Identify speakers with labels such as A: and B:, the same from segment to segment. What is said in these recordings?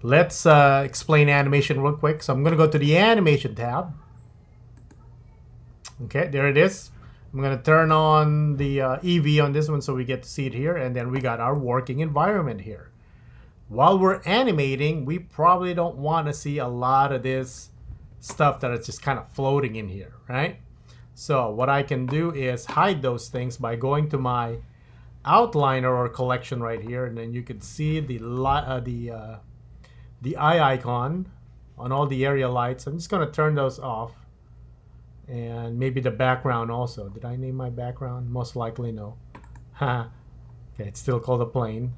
A: Let's explain animation real quick. So I'm going to go to the animation tab. Okay, there it is. I'm going to turn on the EV on this one so we get to see it here. And then we got our working environment here. While we're animating, we probably don't want to see a lot of this stuff that is just kind of floating in here, right? So what I can do is hide those things by going to my outliner or collection right here, and then you can see the eye icon on all the area lights. I'm just going to turn those off, and maybe the background also. Did I name my background? Most likely no. Okay, it's still called a plane.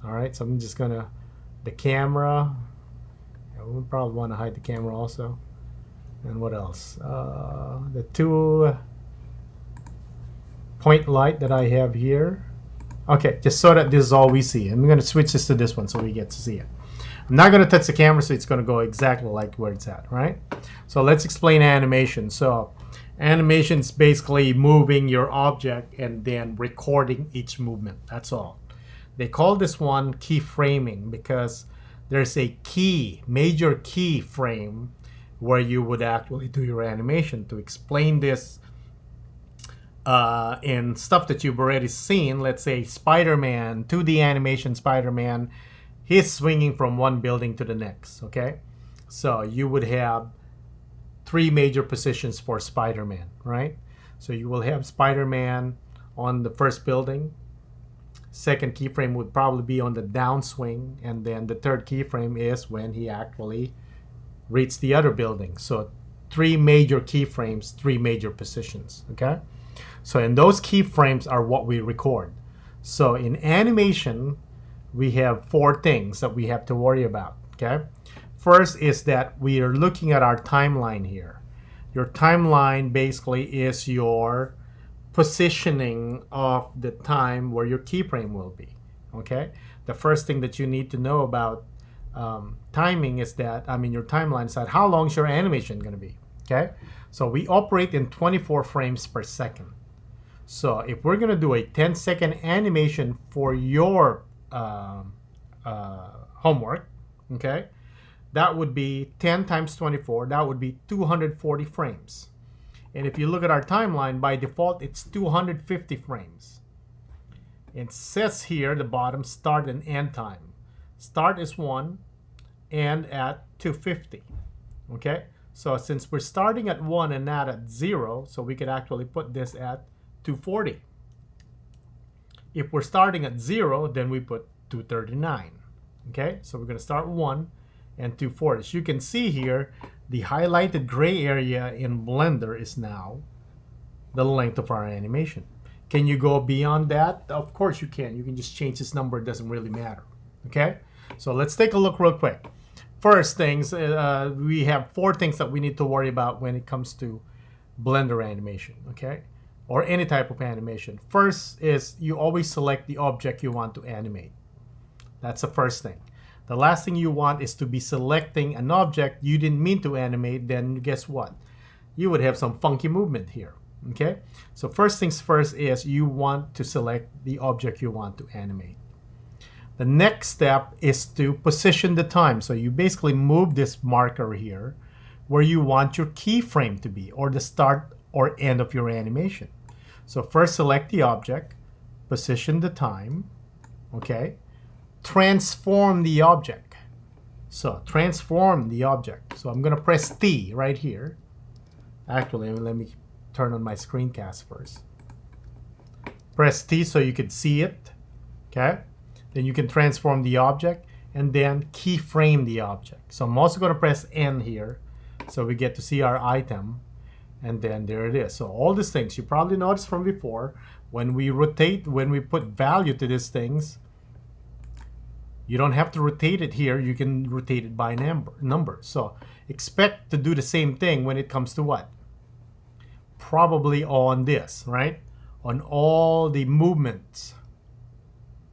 A: All right, so I'm just gonna, the camera, yeah, we'll probably want to hide the camera also. And what else? The 2-point light that I have here. Okay, just so that this is all we see. I'm gonna switch this to this one so we get to see it. I'm not gonna touch the camera, so it's gonna go exactly like where it's at, right? So let's explain animation. So animation is basically moving your object and then recording each movement. That's all. They call this one keyframing because there's a major key frame where you would actually do your animation. To explain this in stuff that you've already seen, let's say Spider-Man, 2D animation Spider-Man, he's swinging from one building to the next, okay? So you would have 3 major positions for Spider-Man, right? So you will have Spider-Man on the first building. Second keyframe would probably be on the downswing, and then the third keyframe is when he actually reaches the other building. So 3 major keyframes, 3 major positions, okay? So in those keyframes are what we record. So in animation, we have 4 things that we have to worry about, okay? First is that we are looking at our timeline here. Your timeline basically is your positioning of the time where your keyframe will be, okay? The first thing that you need to know about timing is that, your timeline is that how long is your animation going to be, okay? So we operate in 24 frames per second. So if we're going to do a 10-second animation for your homework, okay, that would be 10 times 24. That would be 240 frames. And if you look at our timeline, by default, it's 250 frames. It says here, the bottom, start and end time. Start is 1, end at 250. Okay? So since we're starting at 1 and not at 0, so we could actually put this at 240. If we're starting at 0, then we put 239. Okay? So we're going to start 1 and 240. As you can see here, the highlighted gray area in Blender is now the length of our animation. Can you go beyond that? Of course you can. You can just change this number. It doesn't really matter. Okay? So let's take a look real quick. First things, we have 4 things that we need to worry about when it comes to Blender animation. Okay? Or any type of animation. First is you always select the object you want to animate. That's the first thing. The last thing you want is to be selecting an object you didn't mean to animate. Then guess what? You would have some funky movement here. Okay? So first things first is you want to select the object you want to animate. The next step is to position the time. So you basically move this marker here where you want your keyframe to be, or the start or end of your animation. So first select the object, position the time, okay? Transform the object. So transform the object. So I'm going to press T right here. Actually, let me turn on my screencast first. Press T so you can see it. Okay. Then you can transform the object and then keyframe the object. So I'm also going to press N here so we get to see our item. And then there it is. So all these things you probably noticed from before, when we rotate, when we put value to these things, you don't have to rotate it here. You can rotate it by number. So expect to do the same thing when it comes to what? Probably on this, right? On all the movements.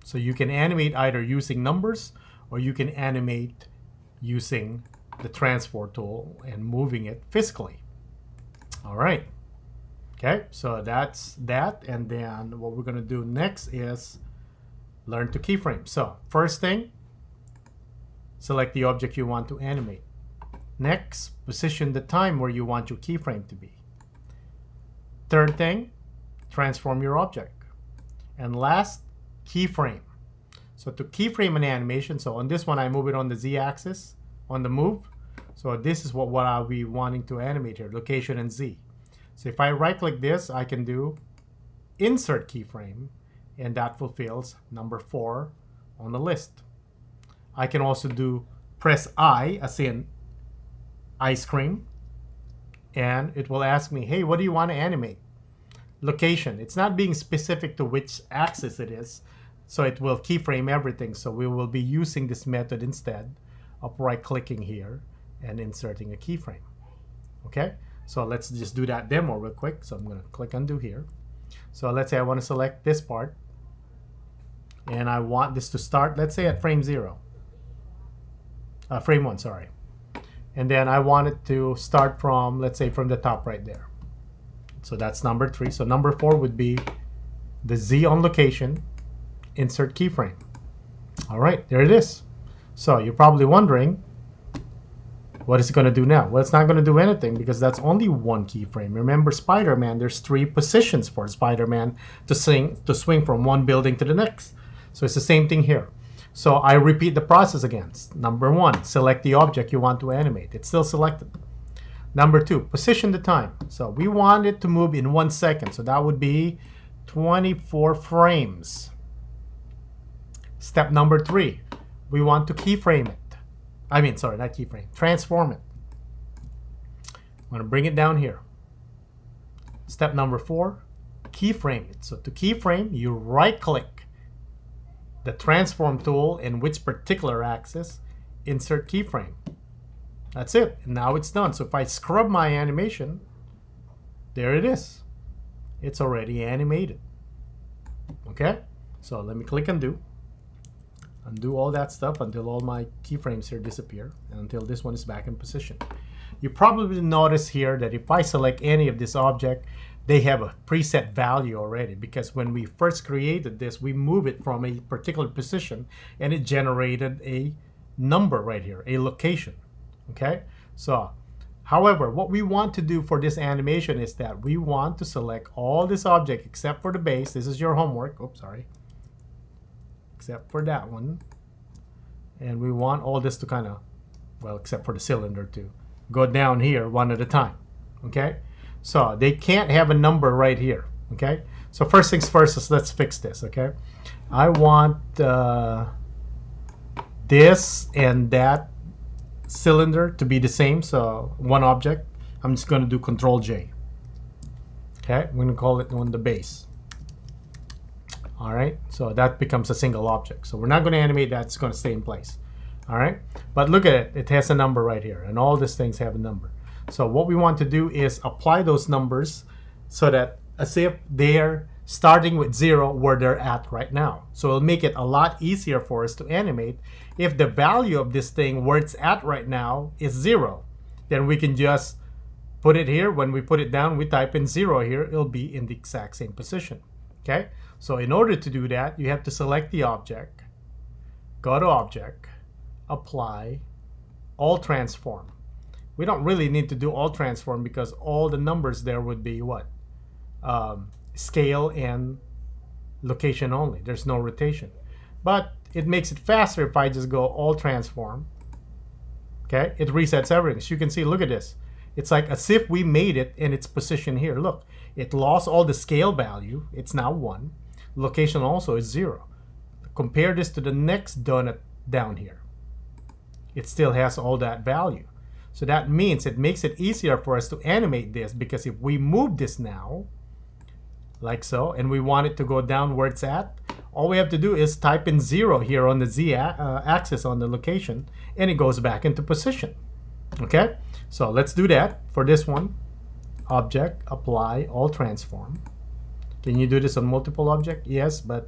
A: So you can animate either using numbers or you can animate using the transport tool and moving it physically. All right. Okay, so that's that. And then what we're going to do next is learn to keyframe. So first thing, select the object you want to animate. Next, position the time where you want your keyframe to be. Third thing, transform your object. And last, keyframe. So to keyframe an animation, so on this one I move it on the z-axis, on the move. So this is what I'll be wanting to animate here, location and z. So if I right click this, I can do insert keyframe, and that fulfills number 4 on the list. I can also do press I, as in ice cream, and it will ask me, hey, what do you want to animate? Location. It's not being specific to which axis it is, so it will keyframe everything. So we will be using this method instead of right clicking here and inserting a keyframe. Okay, so let's just do that demo real quick. So I'm going to click undo here. So let's say I want to select this part, and I want this to start, let's say at frame 1, sorry. And then I want it to start from, let's say, from the top right there. So that's number 3. So number 4 would be the Z on location, insert keyframe. All right, there it is. So you're probably wondering, what is it going to do now? Well, it's not going to do anything because that's only one keyframe. Remember Spider-Man, there's 3 positions for Spider-Man to swing from one building to the next. So it's the same thing here. So I repeat the process again. Number 1, select the object you want to animate. It's still selected. Number 2, position the time. So we want it to move in 1 second. So that would be 24 frames. Step number 3, we want to keyframe it. Not keyframe, transform it. I'm going to bring it down here. Step number 4, keyframe it. So to keyframe, you right click the transform tool in which particular axis, insert keyframe. That's it, and now it's done. So if I scrub my animation, there it is. It's already animated. Okay, so let me click undo. Undo all that stuff until all my keyframes here disappear, and until this one is back in position. You probably notice here that if I select any of this object, they have a preset value already, because when we first created this, we move it from a particular position and it generated a number right here, a location. Okay, so however, what we want to do for this animation is that we want to select all this object except for the base. This is your homework. Oops, sorry. Except for that one. And we want all this to kind of, well, except for the cylinder, to go down here one at a time. Okay, so they can't have a number right here. Okay, so first things first is let's fix this. Okay, I want this and that cylinder to be the same, so one object. I'm just going to do Control J. Okay, we're going to call it on the base. All right, so that becomes a single object. So we're not going to animate that, it's going to stay in place. All right, but look at it, it has a number right here, and all these things have a number. So what we want to do is apply those numbers so that as if they're starting with 0 where they're at right now. So it'll make it a lot easier for us to animate. If the value of this thing where it's at right now is 0, then we can just put it here. When we put it down, we type in 0 here, it'll be in the exact same position. Okay, so in order to do that, you have to select the object, go to Object, Apply, All Transform. We don't really need to do All Transform because all the numbers there would be what? Scale and location only. There's no rotation. But it makes it faster if I just go All Transform. Okay, it resets everything. So you can see, look at this. It's like as if we made it in its position here. Look, it lost all the scale value. It's now 1. Location also is 0. Compare this to the next donut down here. It still has all that value. So that means it makes it easier for us to animate this, because if we move this now, like so, and we want it to go down where it's at, all we have to do is type in 0 here on the z-axis on the location, and it goes back into position. Okay, so let's do that for this one. Object, Apply, All Transform. Can you do this on multiple objects? Yes, but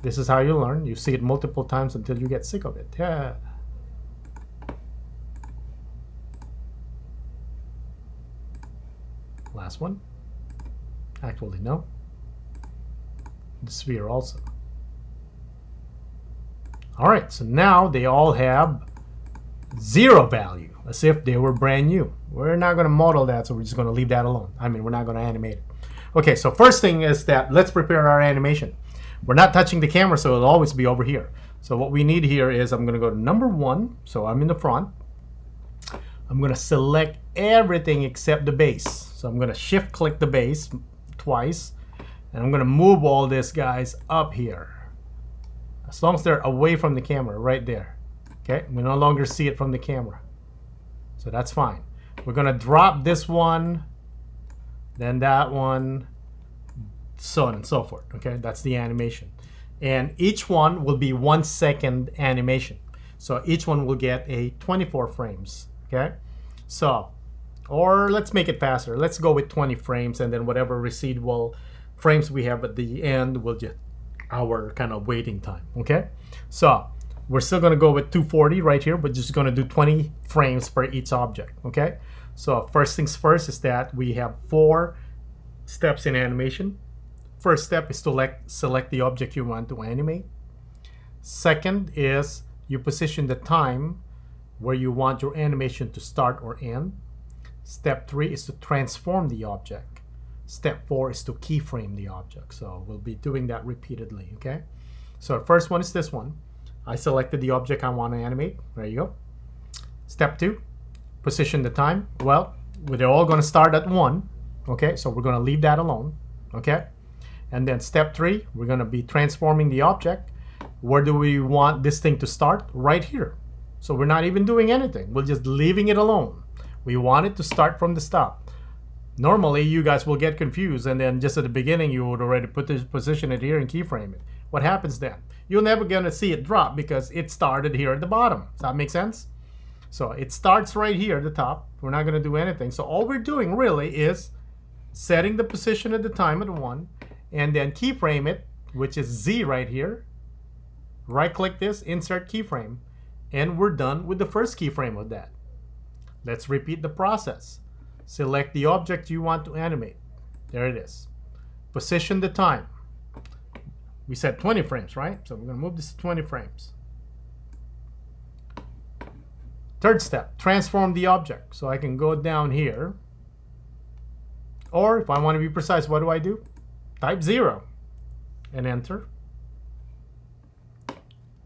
A: this is how you learn. You see it multiple times until you get sick of it. Yeah. Last one. Actually, no. The sphere also. All right, so now they all have 0 value, as if they were brand new. We're not going to model that, so we're just going to leave that alone. I mean, we're not going to animate it. Okay, so first thing is that let's prepare our animation. We're not touching the camera, so it'll always be over here. So what we need here is I'm going to go to number 1, so I'm in the front. I'm going to select everything except the base. So I'm going to shift click the base twice, and I'm going to move all these guys up here. As long as they're away from the camera, right there. Okay, we no longer see it from the camera. So that's fine. We're going to drop this one, then that one, so on and so forth. Okay, that's the animation. And each one will be 1 second animation. So each one will get a 24 frames. Okay, so, or let's make it faster. Let's go with 20 frames, and then whatever residual frames we have at the end will just our kind of waiting time. Okay, so we're still going to go with 240 right here, but just going to do 20 frames per each object. Okay, so first things first is that we have 4 steps in animation. First step is to select the object you want to animate. Second is you position the time where you want your animation to start or end. Step 3 is to transform the object. Step 4 is to keyframe the object. So we'll be doing that repeatedly, okay? So the first one is this one. I selected the object I want to animate. There you go. Step 2, position the time. Well, they're all going to start at 1, okay? So we're going to leave that alone, okay? And then step 3, we're going to be transforming the object. Where do we want this thing to start? Right here. So we're not even doing anything. We're just leaving it alone. We want it to start from the stop. Normally, you guys will get confused, and then just at the beginning, you would already position it here and keyframe it. What happens then? You're never going to see it drop because it started here at the bottom. Does that make sense? So it starts right here at the top. We're not going to do anything. So all we're doing really is setting the position at the time at 1, and then keyframe it, which is Z right here. Right-click this, insert keyframe, and we're done with the first keyframe of that. Let's repeat the process. Select the object you want to animate. There it is. Position the time. We said 20 frames, right? So we're going to move this to 20 frames. Third step, transform the object. So I can go down here. Or if I want to be precise, what do? Type 0 and enter.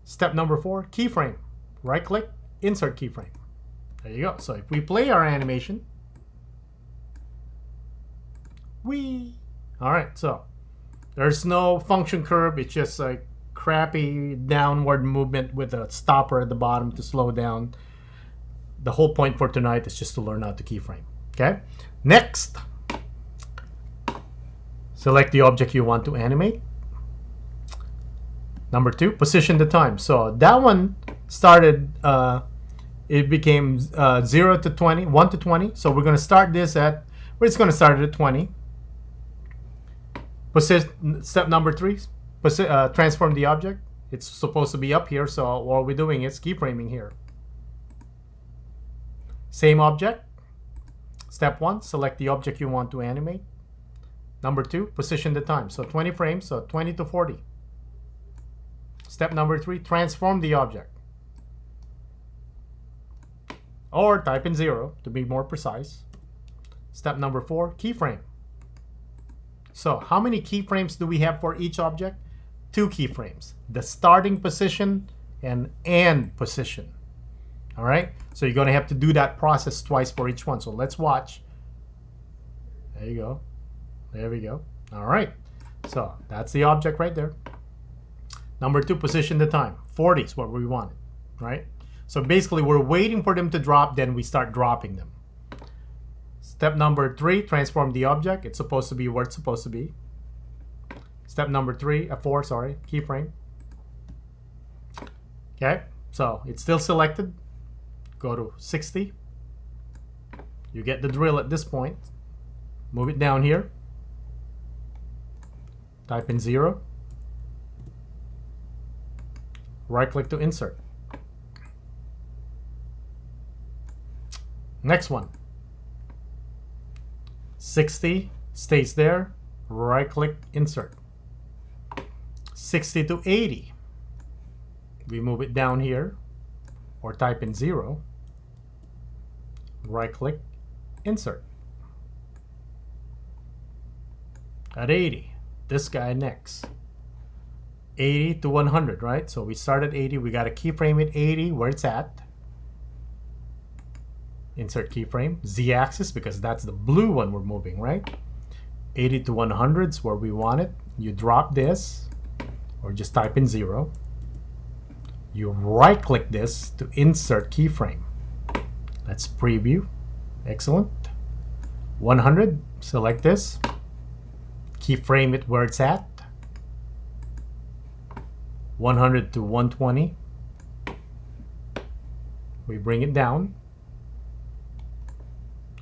A: Step number 4, keyframe. Right click, insert keyframe. There you go. So if we play our animation, all right, so there's no function curve. It's just a crappy downward movement with a stopper at the bottom to slow down. The whole point for tonight is just to learn how to keyframe. Okay, next, select the object you want to animate. Number 2, position the time. So that one started, it became 0 to 20, 1 to 20. So we're going to start this at, we're just going to start it at 20. Step number 3, transform the object. It's supposed to be up here, so all we're doing is keyframing here. Same object. Step 1, select the object you want to animate. Number 2, position the time. So 20 frames, so 20 to 40. Step number 3, transform the object. Or type in 0 to be more precise. Step number 4, keyframe. So how many keyframes do we have for each object? 2 keyframes. The starting position and end position. All right? So you're going to have to do that process twice for each one. So let's watch. There you go. There we go. All right. So that's the object right there. Number 2, position the time. 40 is what we wanted, right? So basically, we're waiting for them to drop, then we start dropping them. Step number 3, transform the object. It's supposed to be where it's supposed to be. Step number 4, sorry, keyframe. Okay, so it's still selected. Go to 60. You get the drill at this point. Move it down here. Type in 0. Right click to insert. Next one. 60 stays there. Right click, insert. 60 to 80. we move it down here, or type in 0, right click, insert. At 80, this guy next. 80 to 100, right? So we start at 80, we got to keyframe it 80 where it's at. Insert keyframe, Z-axis, because that's the blue one we're moving, right? 80 to 100 is where we want it. You drop this, or just type in 0. You right click this to insert keyframe. Let's preview. Excellent. 100, select this. Keyframe it where it's at. 100 to 120. We bring it down.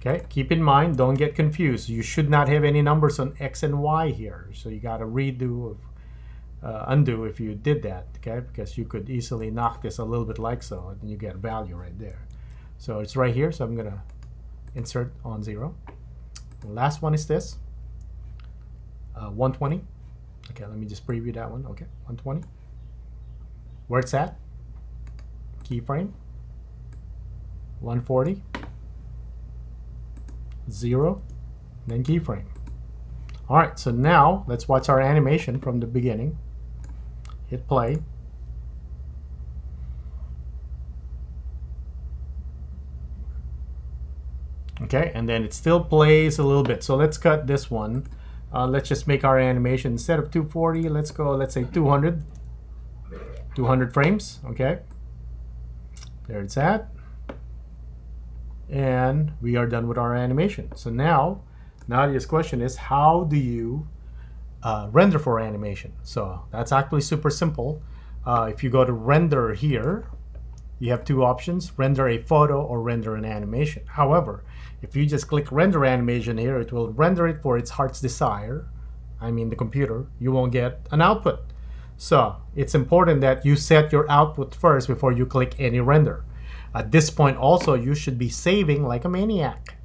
A: Okay, keep in mind, don't get confused. You should not have any numbers on X and Y here. So you got to redo, undo if you did that, okay? Because you could easily knock this a little bit like so, and then you get a value right there. So it's right here, so I'm going to insert on 0. The last one is this, 120. Okay, let me just preview that one. Okay, 120. Where it's at, keyframe, 140. 0, then keyframe. All right, so now let's watch our animation from the beginning. Hit play. Okay, and then it still plays a little bit. So let's cut this one. Let's just make our animation, instead of 240, let's go, let's say 200. 200 frames, okay. There it's at. And we are done with our animation. So now Nadia's question is, how do you render for animation? So that's actually super simple. If you go to render here, you have two options: render a photo or render an animation. However, if you just click render animation here, it will render it for its heart's desire. I mean the computer. You won't get an output. So it's important that you set your output first before you click any render. At this point also, you should be saving like a maniac.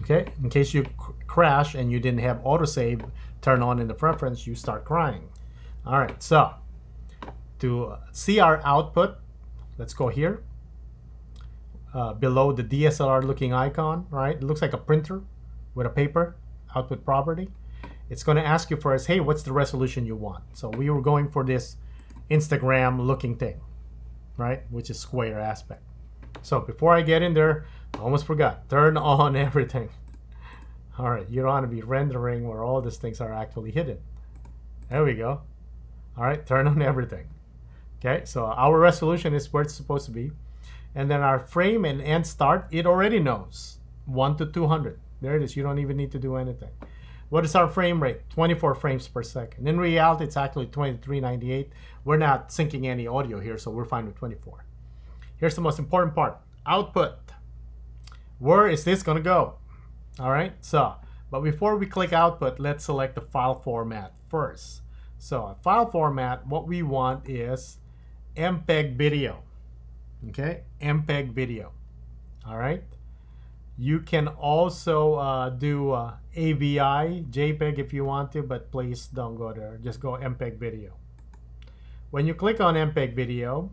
A: Okay, in case you crash and you didn't have autosave turn on in the preference, you start crying. All right, so to see our output, let's go here. Below the DSLR looking icon, right? It looks like a printer with a paper output property. It's going to ask you first, hey, what's the resolution you want? So we were going for this Instagram looking thing, right? Which is square aspect. So before I get in there, I almost forgot, turn on everything. All right, you don't want to be rendering where all these things are actually hidden. There we go. All right, turn on everything. Okay, so our resolution is where it's supposed to be. And then our frame and end start, it already knows, 1 to 200. There it is, you don't even need to do anything. What is our frame rate? 24 frames per second. In reality, it's actually 2398. We're not syncing any audio here, so we're fine with 24. Here's the most important part, output. Where is this gonna go? All right, so, but before we click output, let's select the file format first. So a file format, what we want is MPEG video, okay? MPEG video, all right? You can also do AVI, JPEG if you want to, but please don't go there. Just go MPEG video. When you click on MPEG video,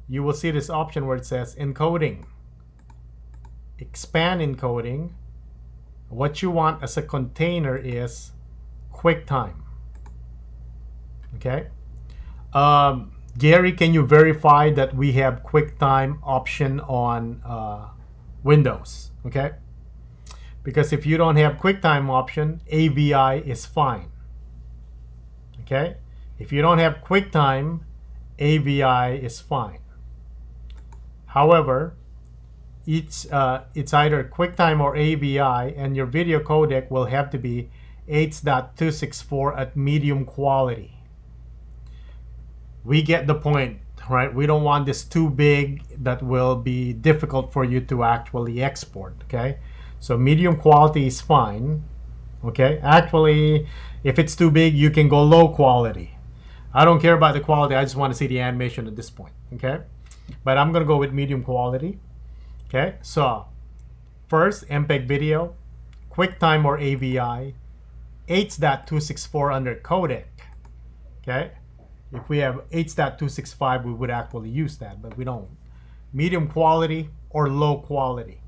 A: you will see this option where it says encoding. Expand encoding. What you want as a container is QuickTime. Okay. Gary, can you verify that we have QuickTime option on Windows? Okay. Because if you don't have QuickTime option, AVI is fine. Okay. If you don't have QuickTime, AVI is fine. However, it's either QuickTime or AVI, and your video codec will have to be 8.264 at medium quality. We get the point, right? We don't want this too big that will be difficult for you to actually export, okay? So medium quality is fine, okay? Actually, if it's too big, you can go low quality. I don't care about the quality, I just want to see the animation at this point, okay? But I'm gonna go with medium quality. Okay, so first, MPEG video, QuickTime or AVI, 8.264 under codec. Okay, If we have H.265, we would actually use that, but we don't. Medium quality or low quality.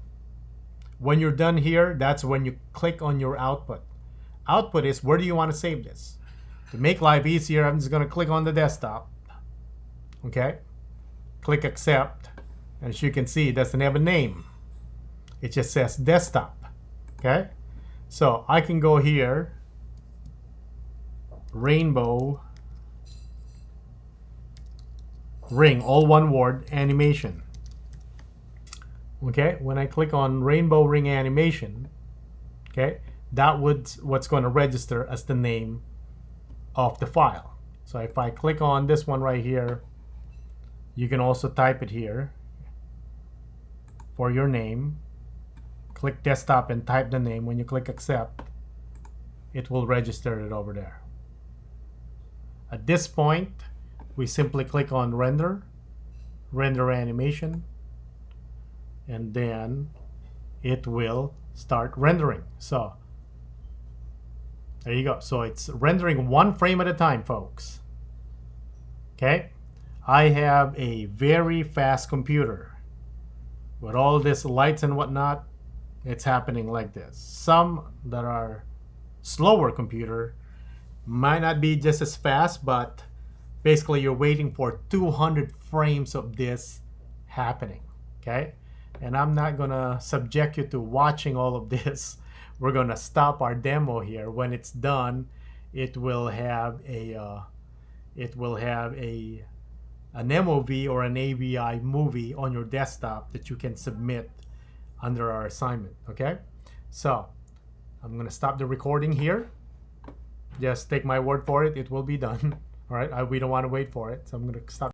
A: When you're done here, that's when you click on your output. Output is where do you want to save this? To make life easier, I'm just going to click on the desktop. Okay? Click accept. And as you can see, it doesn't have a name. It just says desktop. Okay? So I can go here, rainbow ring, all one word, animation. Okay, when I click on rainbow ring animation, okay, what's going to register as the name of the file. So if I click on this one right here, you can also type it here for your name. Click desktop and type the name. When you click accept, it will register it over there. At this point, we simply click on render animation, and then it will start rendering. So there you go. So it's rendering one frame at a time, folks. Okay, I have a very fast computer with all this lights and whatnot. It's happening like this. Some that are slower computer might not be just as fast, but basically you're waiting for 200 frames of this happening. Okay, and I'm not gonna subject you to watching all of this. We're gonna stop our demo here. When it's done, it will have an MOV or an AVI movie on your desktop that you can submit under our assignment. Okay, so I'm gonna stop the recording here. Just take my word for it, it will be done. All right, we don't want to wait for it, so I'm gonna stop.